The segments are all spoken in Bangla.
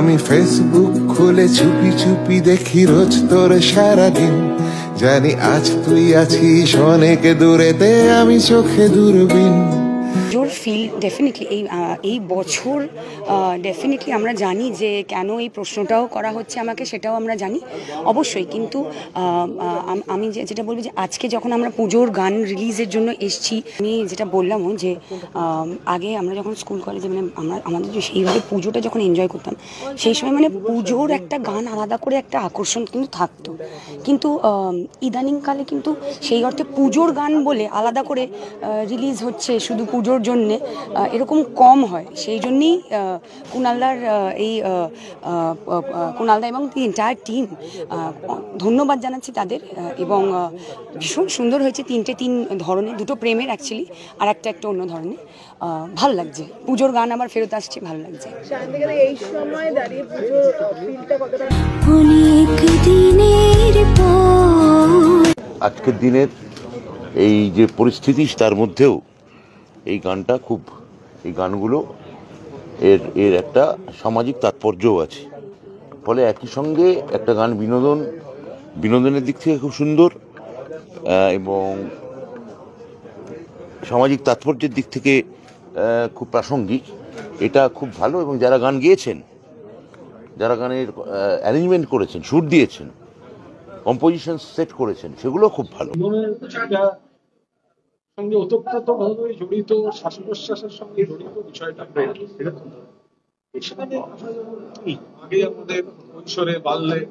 আমি ফেসবুক খুলে চুপি চুপি দেখি রোজ তোর সারাদিন। জানি আজ তুই আছিস অনেক দূরেতে, আমি চোখে দূরবীন। পুজোর ফিল ডেফিনেটলি এই বছর ডেফিনেটলি আমরা জানি যে কেন এই প্রশ্নটাও করা হচ্ছে আমাকে, সেটাও আমরা জানি অবশ্যই। কিন্তু আমি যেটা বলবো যে আজকে যখন আমরা পুজোর গান রিলিজের জন্য এসছি, আমি যেটা বললামও যে আগে আমরা যখন স্কুল কলেজে মানে আমাদের যে সেইভাবে পুজোটা যখন এনজয় করতাম, সেই সময় মানে পুজোর একটা গান আলাদা করে একটা আকর্ষণ কিন্তু থাকতো। কিন্তু ইদানিংকালে কিন্তু সেই অর্থে পুজোর গান বলে আলাদা করে রিলিজ হচ্ছে শুধু পুজোর জন্যে, এরকম কম হয়। সেই জন্যেই কুণালদার কুণালদা এবং দি এন্টায়ার টিম ধন্যবাদ জানাচ্ছি তাদের। এবং ভীষণ সুন্দর হয়েছে, তিন ধরনের, দুটো প্রেমের অ্যাকচুয়ালি, আর একটা অন্য ধরনের। ভালো লাগছে, পুজোর গান আবার ফেরত আসছে, ভালো লাগছে। এই সময় দাঁড়িয়ে পুজোর ফিলটা কতটা আজকের দিনের এই যে পরিস্থিতি তার মধ্যেও এই গানটা এই গানগুলো এর একটা সামাজিক তাৎপর্যও আছে। ফলে একই সঙ্গে একটা গান বিনোদনের দিক থেকে খুব সুন্দর এবং সামাজিক তাৎপর্যের দিক থেকে খুব প্রাসঙ্গিক। এটা খুব ভালো। এবং যারা গান গেয়েছেন, যারা গানের অ্যারেঞ্জমেন্ট করেছেন, সুর দিয়েছেন, কম্পোজিশন সেট করেছেন, সেগুলো খুব ভালো। সঙ্গে ওতপ্রোতভাবে জড়িত, শ্বাস প্রশ্বাসের সঙ্গে জড়িত বিষয়টা সেখানে আগে আমাদের কৈশোরে, বাল্যে,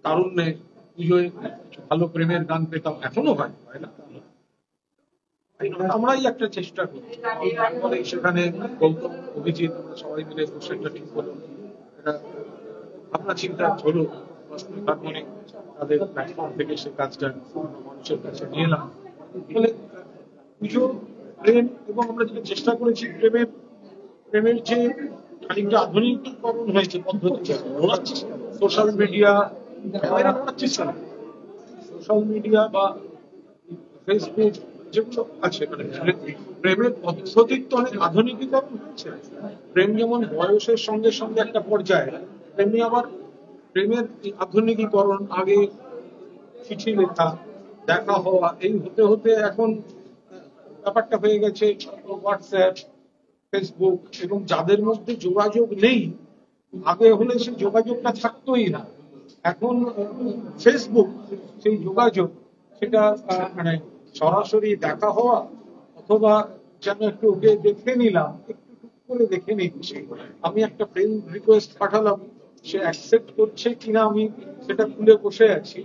তারুণ্যে পুজোয় ভালো প্রেমের গান পেতাম, এখনো হয় না, আমরাই একটা চেষ্টা করি। তারপরে সেখানে গৌতম, অভিজিৎ, আমরা সবাই মিলে সেটা ঠিক হলো, এটা ভাবনা চিন্তা হলো, তাদের প্ল্যাটফর্ম থেকে সে কাজটা মানুষের কাছে নিয়ে এলাম। ফলে পুজো, প্রেম, এবং আমরা যেটা চেষ্টা করেছি প্রেমের যে খানিকটা আধুনিকীকরণ হয়েছে পদ্ধতি, সোশ্যাল মিডিয়া বা ফেসবুক যেগুলো আছে, মানে প্রেমের পদ্ধতির তো অনেক আধুনিকীকরণ হচ্ছে। প্রেম যেমন বয়সের সঙ্গে সঙ্গে একটা পর্যায়ে, তেমনি আবার প্রেমের আধুনিকীকরণ, আগে চিঠি লেখা, দেখা হওয়া, এই হতে হতে এখন ব্যাপারটা হয়ে গেছে হোয়াটসঅ্যাপ, ফেসবুক, এবং যাদের মধ্যে যোগাযোগ নেই, আগে হলে সেই যোগাযোগটা থাকতোই না, এখন ফেসবুক সেই যোগাযোগ, সেটা মানে সরাসরি দেখা হওয়া, অথবা যেন একটু ওকে দেখে নিলাম, একটু করে দেখে নিচ্ছি, আমি একটা ফ্রেন্ড রিকোয়েস্ট পাঠালাম, সে অ্যাকসেপ্ট করছে কিনা আমি সেটা খুলে বসে আছি।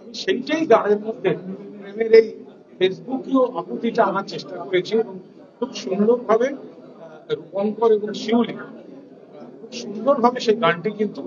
আমি সেইটাই গানের মধ্যে প্রেমের এই ফেসবুকীয় আকুতিটা আনার চেষ্টা করেছি, এবং খুব সুন্দরভাবে রূপঙ্কর এবং শিউলি খুব সুন্দরভাবে সেই গানটি কিন্তু